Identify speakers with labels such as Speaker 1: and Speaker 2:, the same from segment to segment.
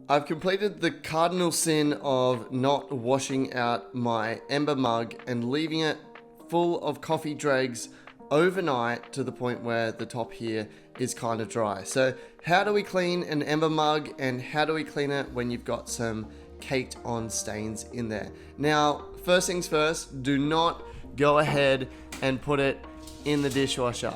Speaker 1: I've completed the cardinal sin of not washing out my Ember mug and leaving it full of coffee dregs overnight to the point where the top here is kind of dry. So how do we clean an Ember mug, and how do we clean it when you've got some caked on stains in there? Now, first things first, do not go ahead and put it in the dishwasher.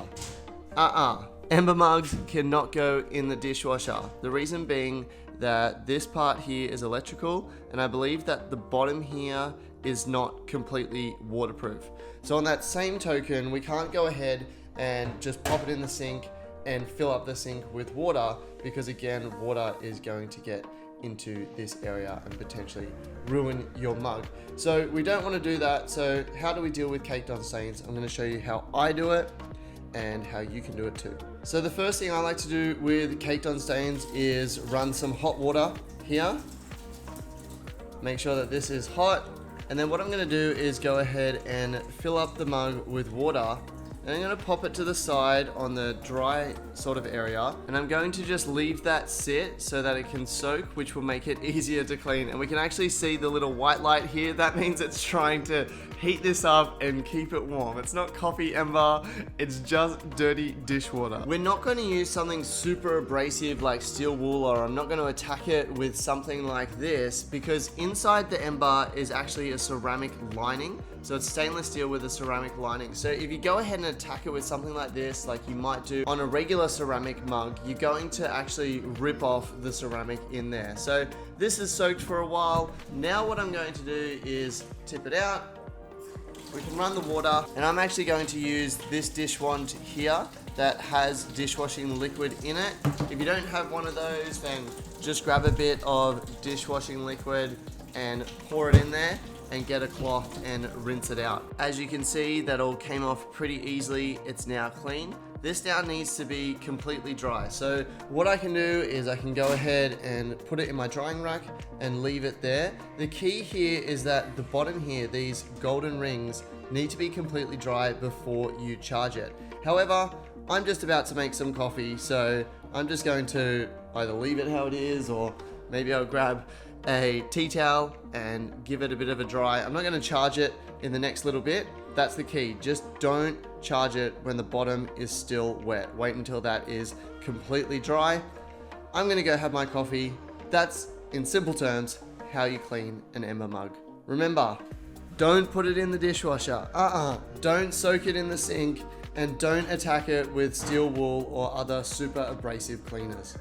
Speaker 1: Ember mugs cannot go in the dishwasher. The reason being that this part here is electrical, and I believe that the bottom here is not completely waterproof. So on that same token, we can't go ahead and just pop it in the sink and fill up the sink with water, because again, water is going to get into this area and potentially ruin your mug. So we don't want to do that. So how do we deal with caked on stains? I'm going to show you how I do it and how you can do it too. So the first thing I like to do with caked on stains is run some hot water here. Make sure that this is hot. And then what I'm going to do is go ahead and fill up the mug with water. And I'm going to pop it to the side on the dry sort of area. And I'm going to just leave that sit so that it can soak, which will make it easier to clean. And we can actually see the little white light here. That means it's trying to heat this up and keep it warm. It's not coffee ember, it's just dirty dishwater. We're not going to use something super abrasive like steel wool, or I'm not going to attack it with something like this, because inside the ember is actually a ceramic lining. So it's stainless steel with a ceramic lining. So if you go ahead and attack it with something like this, like you might do on a regular ceramic mug, you're going to actually rip off the ceramic in there. So this is soaked for a while. Now what I'm going to do is tip it out. We can run the water, and I'm actually going to use this dish wand here that has dishwashing liquid in it. If you don't have one of those, then just grab a bit of dishwashing liquid and pour it in there and get a cloth and rinse it out. As you can see, that all came off pretty easily. It's now clean. This now needs to be completely dry. So what I can do is I can go ahead and put it in my drying rack and leave it there. The key here is that the bottom here, these golden rings, need to be completely dry before you charge it. However, I'm just about to make some coffee, so I'm just going to either leave it how it is, or maybe I'll grab a tea towel and give it a bit of a dry. I'm not going to charge it in the next little bit. That's the key. Just don't charge it when the bottom is still wet. Wait until that is completely dry. I'm going to go have my coffee. That's, in simple terms, how you clean an Ember mug. Remember, don't put it in the dishwasher. Don't soak it in the sink, and don't attack it with steel wool or other super abrasive cleaners.